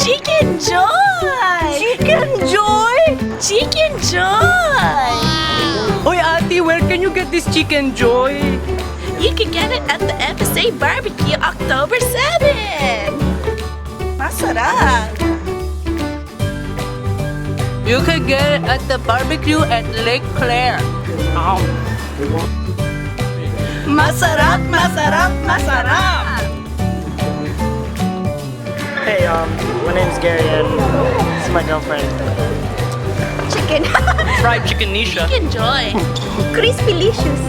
Chicken Joy! Chicken Joy! Chicken Joy! Oy, ate, where can you get this Chicken Joy? You can get it at the FSA BBQ October 7! Masarap! You can get it at the barbecue at Lake Claire. Masarap, masarap, masarap! Hey, my name's Gary and this is my girlfriend. Chicken. Fried chicken Nisha. Chicken Joy. Crispy-licious.